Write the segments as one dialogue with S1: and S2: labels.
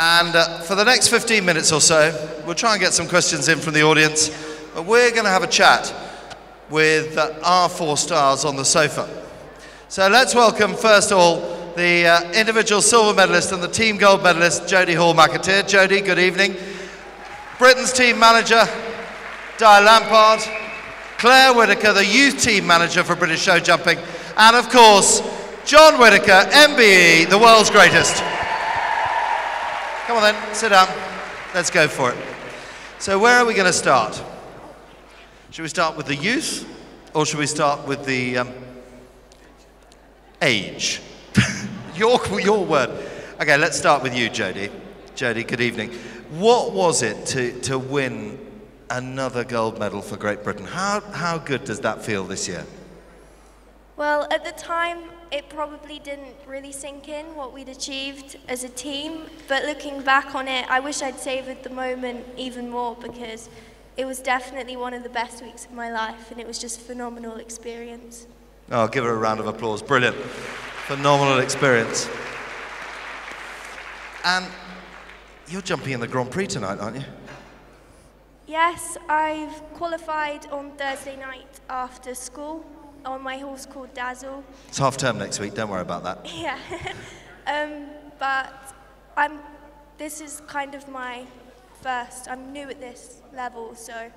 S1: And for the next 15 minutes or so, we'll try and get some questions in from the audience. But we're going to have a chat with our 4 stars on the sofa. So let's welcome, first of all, the individual silver medalist and the team gold medalist, Jodie Mcateer. Jodie, good evening. Britain's team manager, Lampard. Clare Whitaker, the youth team manager for British Showjumping. And of course, John Whitaker, MBE, the world's greatest. Come on then, sit down. Let's go for it. So where are we going to start? Should we start with the youth, or should we start with the age? your word. Okay, let's start with you, Jodie. Jodie, good evening. What was it to win another gold medal for Great Britain? How good does that feel this year?
S2: Well, at the time, it probably didn't really sink in what we'd achieved as a team, but looking back on it, I wish I'd savoured the moment even more, because it was definitely one of the best weeks of my life, and it was just a phenomenal experience.
S1: Oh, give her a round of applause. Brilliant. Phenomenal experience. And you're jumping in the Grand Prix tonight, aren't you?
S2: Yes, I've qualified on Thursday night after school on my horse called Dazzle.
S1: It's half term next week, don't worry about that.
S2: Yeah, but this is kind of my first. I'm new at this level, so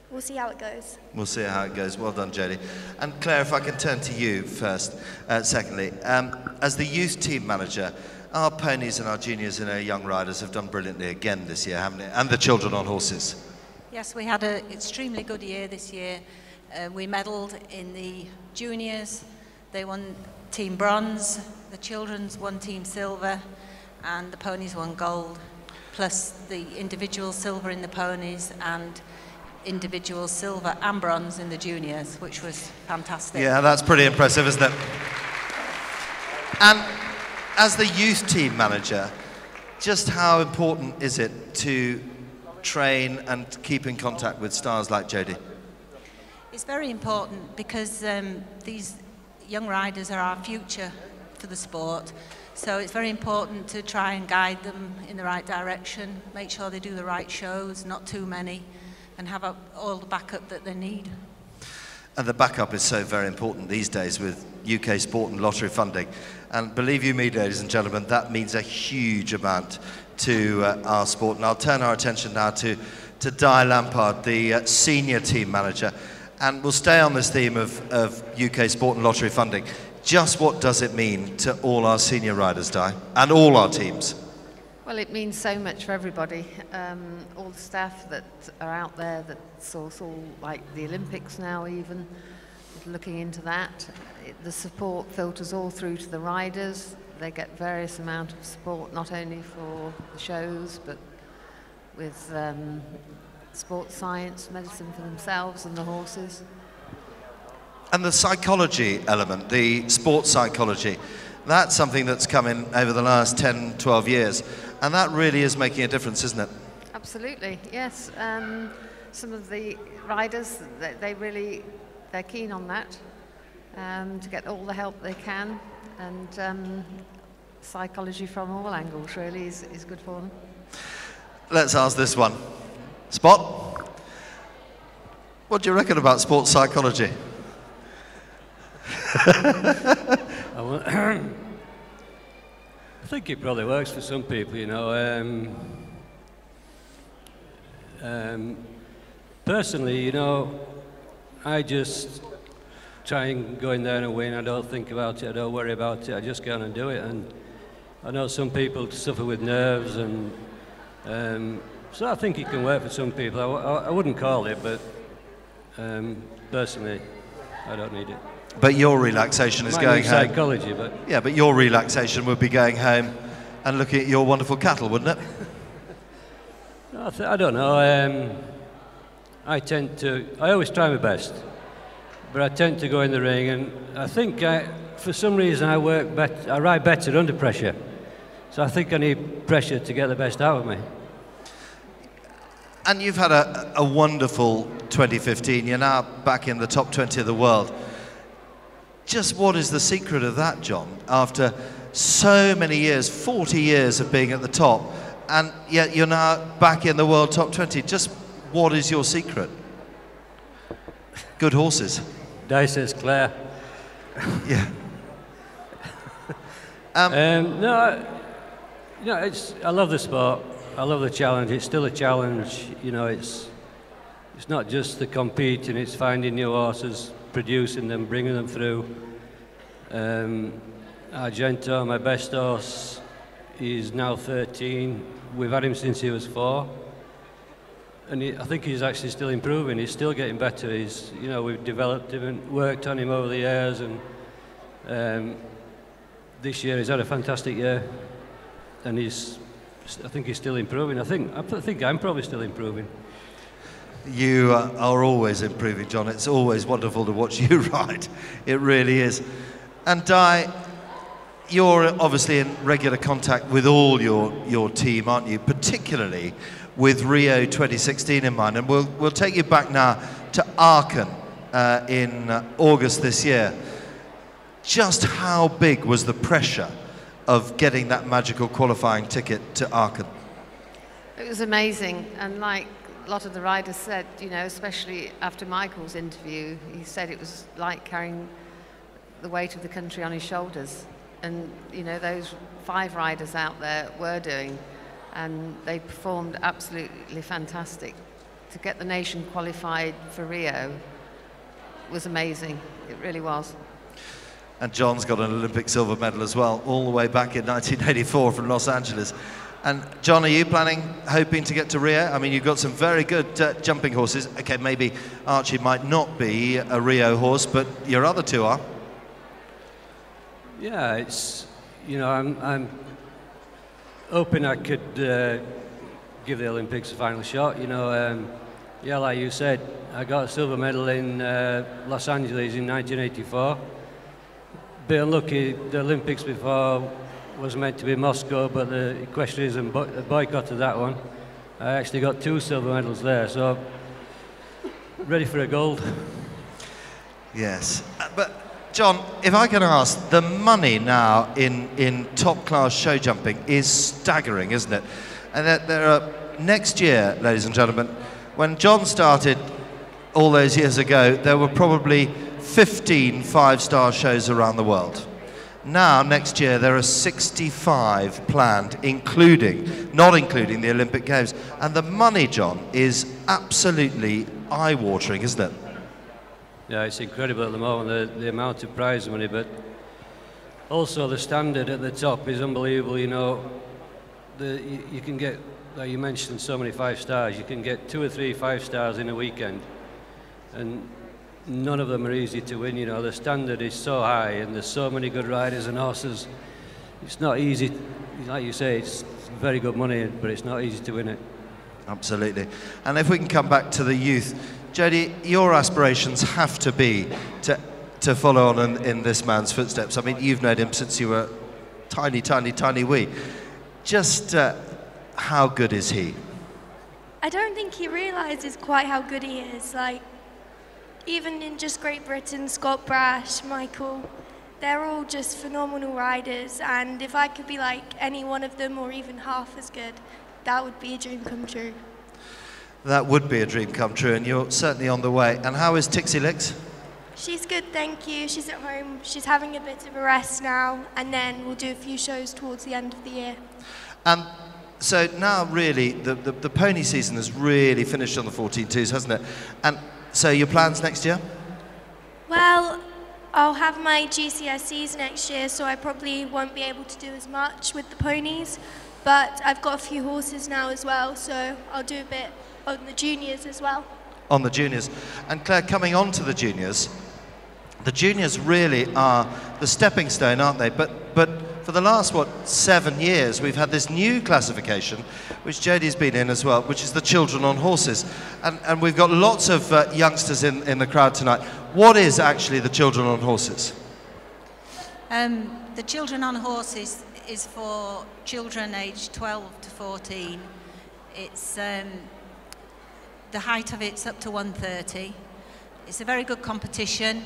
S2: we'll see how it goes. We'll see how it goes. Well done, Jodie. And Clare, if I can turn to you first, secondly. As the youth team manager, our ponies and our juniors and our young riders have done brilliantly again this year, haven't they? And the children on horses.
S3: Yes, we had an extremely good year this year. We medalled in the juniors. They won team bronze. The children's won team silver, and the ponies won gold. Plus the individual silver in the ponies and individual silver and bronze in the juniors, which was fantastic.
S1: Yeah, that's pretty impressive, isn't it? And as the youth team manager, just how important is it to train and keep in contact with stars like Jodie?
S3: It's very important, because these young riders are our future for the sport. So it's very important to try and guide them in the right direction, make sure they do the right shows, not too many, and have all the backup that they need.
S1: And the backup is so very important these days with UK sport and lottery funding. And believe you me, ladies and gentlemen, that means a huge amount to our sport. And I'll turn our attention now to Lampard, the senior team manager. And we'll stay on this theme of UK sport and lottery funding. Just what does it mean to all our senior riders, Di, and all our teams?
S4: Well, it means so much for everybody. All the staff that are out there, that's also like the Olympics now even, looking into that. The support filters all through to the riders. They get various amount of support, not only for the shows, but with sports science, medicine for themselves and the horses.
S1: And the psychology element, the sports psychology, that's something that's come in over the last 10, 12 years. And that really is making a difference, isn't it?
S4: Absolutely, yes. Some of the riders, they're keen on that, to get all the help they can. And psychology from all angles really is good for them.
S1: Let's ask this one. Spot, what do you reckon about sports psychology?
S5: I think it probably works for some people, you know. Personally, you know, I just try and go in there and win. I don't think about it, I don't worry about it, I just go on and do it. And I know some people suffer with nerves, and so I think it can work for some people. I wouldn't call it, but personally, I don't need it.
S1: But your relaxation is going home.
S5: Psychology, but
S1: yeah, but your relaxation would be going home and looking at your wonderful cattle, wouldn't it?
S5: I don't know. I always try my best, but I tend to go in the ring, and I think for some reason I ride better under pressure. So I think I need pressure to get the best out of me.
S1: And you've had a wonderful 2015. You're now back in the top 20 of the world. Just what is the secret of that, John? After so many years, 40 years of being at the top, and yet you're now back in the world top 20. Just what is your secret? Good horses.
S5: Dice's Clare.
S1: Yeah.
S5: I love the sport. I love the challenge. It's still a challenge. You know, it's not just the competing. It's finding new horses, producing them, bringing them through. Argento, my best horse, he's now 13. We've had him since he was 4. And I think he's actually still improving. He's still getting better. We've developed him and worked on him over the years. And this year he's had a fantastic year. And I think he's still improving. I think I'm probably still improving.
S1: You are always improving, John. It's always wonderful to watch you ride. It really is. And Di, you're obviously in regular contact with all your team, aren't you? Particularly with Rio 2016 in mind. And we'll take you back now to Aachen in August this year. Just how big was the pressure of getting that magical qualifying ticket to Aachen?
S4: It was amazing, and like a lot of the riders said, especially after Michael's interview, he said it was like carrying the weight of the country on his shoulders. And those 5 riders out there were doing, and they performed absolutely fantastic. To get the nation qualified for Rio was amazing. It really was.
S1: And John's got an Olympic silver medal as well, all the way back in 1984 from Los Angeles. And John, are you hoping to get to Rio? I mean, you've got some very good jumping horses. Okay, maybe Archie might not be a Rio horse, but your other 2 are.
S5: Yeah, it's, I'm hoping I could give the Olympics a final shot. Like you said, I got a silver medal in Los Angeles in 1984. Bit unlucky, the Olympics before was meant to be Moscow, but the equestrianism boycotted that one. I actually got 2 silver medals there, so ready for a gold.
S1: Yes, but John, if I can ask, the money now in top class show jumping is staggering, isn't it? And that there are, next year, ladies and gentlemen, when John started all those years ago, there were probably 15 5-star shows around the world. Now, next year, there are 65 planned, not including the Olympic Games. And the money, John, is absolutely eye-watering, isn't it?
S5: Yeah, it's incredible at the moment, the amount of prize money, but also the standard at the top is unbelievable. You can get, like you mentioned, so many 5 stars. You can get 2 or 3 5 stars in a weekend. And none of them are easy to win. The standard is so high, and there's so many good riders and horses. It's not easy, like you say, it's very good money, but it's not easy to win it.
S1: Absolutely. And if we can come back to the youth, Jodie, your aspirations have to be to follow on in this man's footsteps. I mean, you've known him since you were tiny wee. Just how good is he?
S2: I don't think he realises quite how good he is. Even in just Great Britain, Scott Brash, Michael, they're all just phenomenal riders, and if I could be like any one of them or even half as good, that would be a dream come true.
S1: That would be a dream come true, and you're certainly on the way. And how is Tixie Licks?
S2: She's good, thank you. She's at home. She's having a bit of a rest now, and then we'll do a few shows towards the end of the year.
S1: So now really, the pony season has really finished on the 14-2s, hasn't it? And so your plans next year?
S2: Well, I'll have my GCSEs next year, so I probably won't be able to do as much with the ponies. But I've got a few horses now as well, so I'll do a bit on the juniors as well. On the juniors.
S1: And Claire, coming on to the juniors really are the stepping stone, aren't they? But for the last, 7 years, we've had this new classification, which Jodie's been in as well, which is the children on horses. And we've got lots of youngsters in the crowd tonight. What is actually the children on horses?
S3: The children on horses is for children aged 12 to 14. It's the height of it's up to 130. It's a very good competition.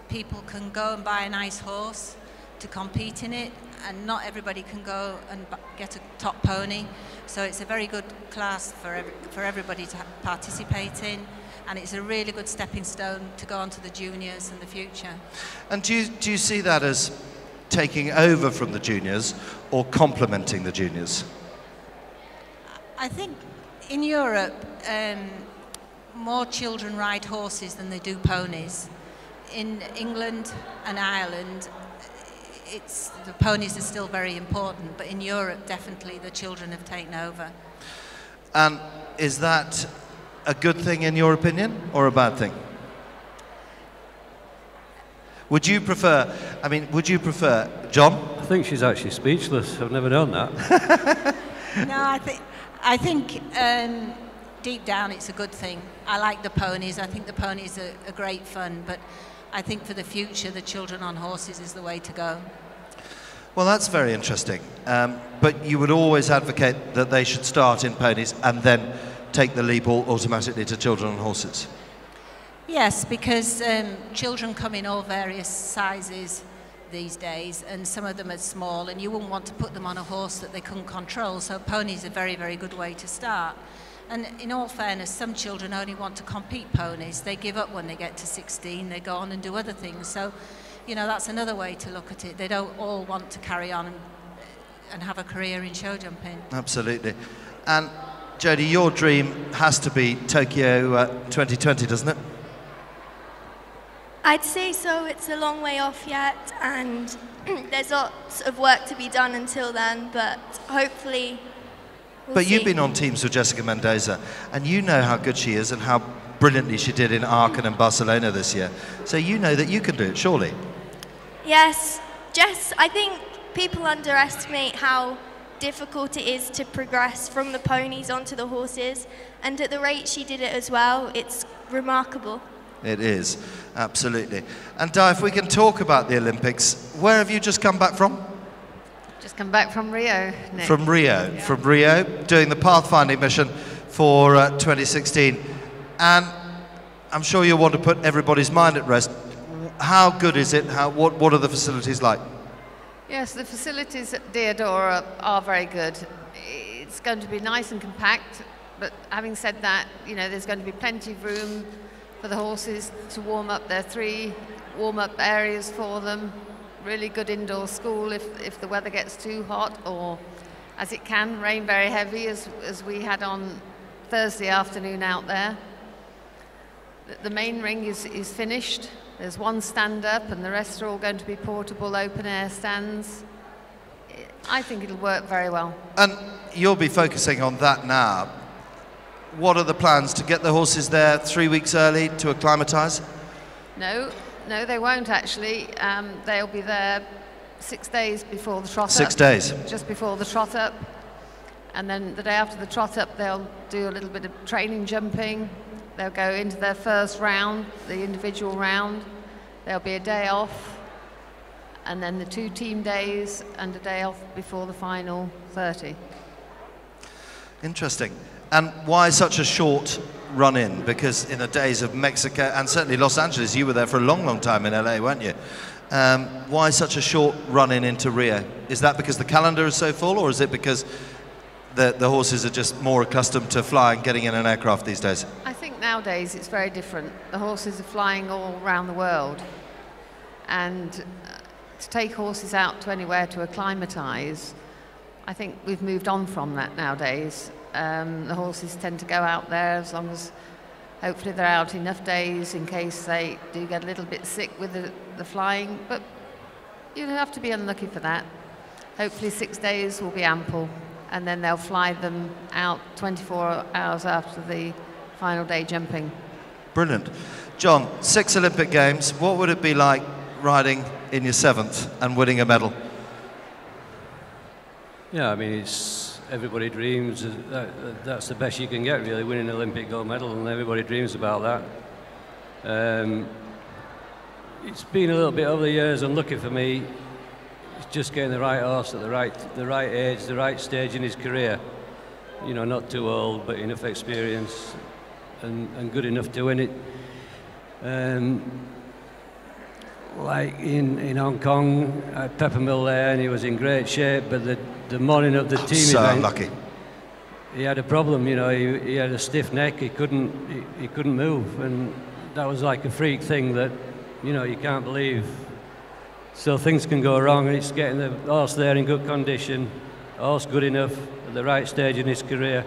S3: People can go and buy a nice horse to compete in it, and not everybody can go and get a top pony. So it's a very good class for everybody to participate in, and it's a really good stepping stone to go on to the juniors in the future.
S1: And do you see that as taking over from the juniors or complementing the juniors?
S3: I think in Europe, more children ride horses than they do ponies. In England and Ireland, the ponies are still very important, but in Europe, definitely the children have taken over.
S1: And is that a good thing in your opinion, or a bad thing? Would you prefer, John?
S5: I think she's actually speechless. I've never known that.
S3: No, I think deep down it's a good thing. I like the ponies. I think the ponies are great fun, but I think for the future, the children on horses is the way to go.
S1: Well, that's very interesting. But you would always advocate that they should start in ponies and then take the leap automatically to children on horses?
S3: Yes, because children come in all various sizes these days, and some of them are small, and you wouldn't want to put them on a horse that they couldn't control, so ponies are a very, very good way to start. And in all fairness, some children only want to compete ponies. They give up when they get to 16, they go on and do other things. So, you know, that's another way to look at it. They don't all want to carry on and have a career in show jumping.
S1: Absolutely. And Jodie, your dream has to be Tokyo 2020, doesn't it?
S2: I'd say so. It's a long way off yet, and there's lots of work to be done until then, but hopefully we'll see.
S1: You've been on teams with Jessica Mendoza, and you know how good she is and how brilliantly she did in Aachen and Barcelona this year. So you know that you can do it, surely?
S2: Yes. Jess, I think people underestimate how difficult it is to progress from the ponies onto the horses, and at the rate she did it as well, it's remarkable.
S1: It is, absolutely. And Di, if we can talk about the Olympics, where have you just come back from?
S4: Just come back from Rio, Nick.
S1: From Rio, yeah. From Rio, doing the pathfinding mission for 2016. And I'm sure you'll want to put everybody's mind at rest. How good is it? What are the facilities like?
S4: Yes, the facilities at Diodora are very good. It's going to be nice and compact, but having said that, you know, there's going to be plenty of room for the horses to warm up. There are 3 warm-up areas for them. Really good indoor school if the weather gets too hot, or as it can rain very heavy, as we had on Thursday afternoon out there. The main ring is finished. There's 1 stand-up, and the rest are all going to be portable open-air stands. I think it'll work very well. And
S1: you'll be focusing on that now. What are the plans to get the horses there 3 weeks early to acclimatise?
S4: No, they won't actually. They'll be there 6 days before the trot-up.
S1: 6 days?
S4: Just before the trot-up. And then the day after the trot-up, they'll do a little bit of training jumping. They'll go into their first round, the individual round. There'll be a day off, and then the 2 team days and a day off before the final 30.
S1: Interesting. And why such a short run-in? Because in the days of Mexico and certainly Los Angeles, you were there for a long, long time in LA, weren't you? Why such a short run-in into Rio? Is that because the calendar is so full, or is it because the horses are just more accustomed to flying, getting in an aircraft these days?
S4: I think nowadays it's very different. The horses are flying all around the world, and to take horses out to anywhere to acclimatise, I think we've moved on from that nowadays. The horses tend to go out there as long as hopefully they're out enough days in case they do get a little bit sick with the flying, but you don't have to be unlucky for that. Hopefully 6 days will be ample, and then they'll fly them out 24 hours after the final day jumping.
S1: Brilliant. John, 6 Olympic Games, what would it be like riding in your 7th and winning a medal?
S5: Yeah, I mean, everybody dreams, that's the best you can get, really, winning an Olympic gold medal, and everybody dreams about that. It's been a little bit over the years unlucky for me. It's just getting the right horse at the right age, the right stage in his career. You know, not too old, but enough experience and good enough to win it. like in Hong Kong, at Peppermill there, and he was in great shape, but the morning of the team
S1: so
S5: event,
S1: unlucky.
S5: he had a problem, you know, he had a stiff neck, he couldn't move, and that was like a freak thing that, you know, you can't believe. So things can go wrong, and it's getting the horse there in good condition, horse good enough, at the right stage in his career.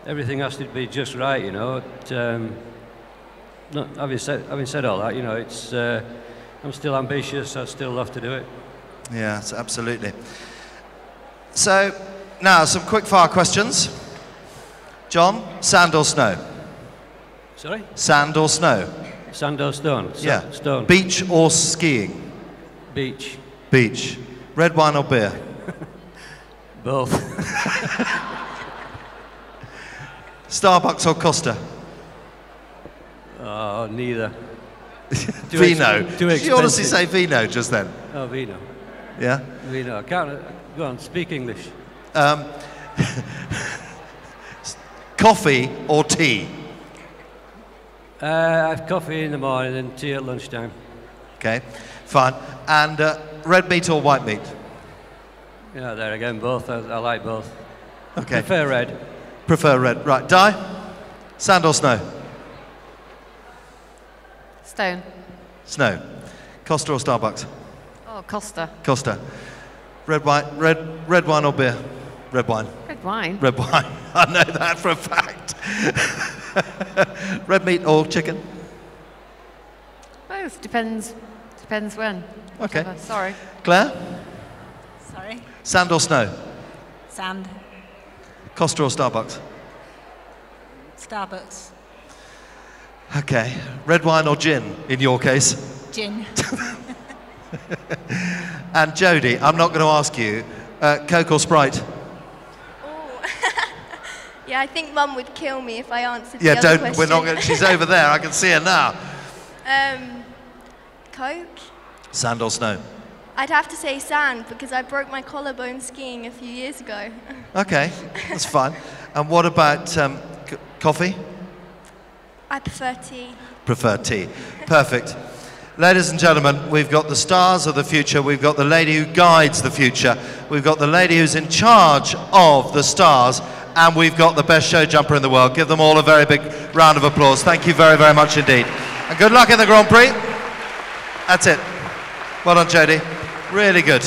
S5: Everything has to be just right, you know. Having said all that, you know, it's I'm still ambitious, I still love to do it.
S1: Yes, absolutely. So, now some quick fire questions. John, sand or snow?
S5: Sorry?
S1: Sand or snow?
S5: Sand or stone?
S1: Yeah.
S5: Stone.
S1: Beach or skiing?
S5: Beach.
S1: Beach. Red wine or beer?
S5: Both.
S1: Starbucks or Costa?
S5: Oh, neither.
S1: Vino.
S5: Too
S1: Did you honestly say vino just then?
S5: Oh, vino.
S1: Yeah?
S5: Vino. I can't. Go on, speak English.
S1: Coffee or tea?
S5: I have coffee in the morning and tea at lunchtime.
S1: Okay, fine. And red meat or white meat?
S5: Yeah, there again, both. I like both.
S1: Okay.
S5: Prefer red.
S1: Prefer red. Right. Di? Sand or snow?
S4: Stone.
S1: Snow. Costa or Starbucks?
S4: Oh, Costa.
S1: Costa. Red wine or beer? Red wine.
S4: Red wine.
S1: Red wine. I know that for a fact. Red meat or chicken?
S4: Both. Depends when.
S1: Okay.
S4: Whatever. Sorry.
S1: Claire?
S3: Sorry?
S1: Sand or snow?
S3: Sand.
S1: Costa or Starbucks?
S3: Starbucks.
S1: Okay. Red wine or gin, in your case?
S3: Gin.
S1: And Jodie, I'm not going to ask you, Coke or Sprite?
S2: Oh. Yeah, I think Mum would kill me if I answered
S1: Yeah,
S2: the other
S1: don't.
S2: question.
S1: We're not going. She's over there. I can see her now.
S2: Coke?
S1: Sand or snow?
S2: I'd have to say sand because I broke my collarbone skiing a few years ago.
S1: Okay, that's fine. And what about coffee?
S2: I prefer tea.
S1: Prefer tea. Perfect. Ladies and gentlemen, we've got the stars of the future. We've got the lady who guides the future. We've got the lady who's in charge of the stars. And we've got the best show jumper in the world. Give them all a very big round of applause. Thank you very, very much indeed. And good luck in the Grand Prix. That's it. Well done, Jodie. Really good.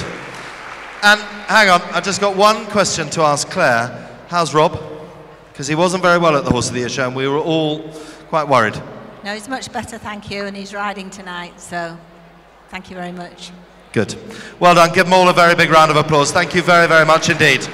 S1: And hang on, I just got one question to ask Claire. How's Rob? Because he wasn't very well at the Horse of the Year show and we were all quite worried.
S3: No, he's much better, thank you, and he's riding tonight, so thank you very much.
S1: Good. Well done. Give them all a very big round of applause. Thank you very, very much indeed.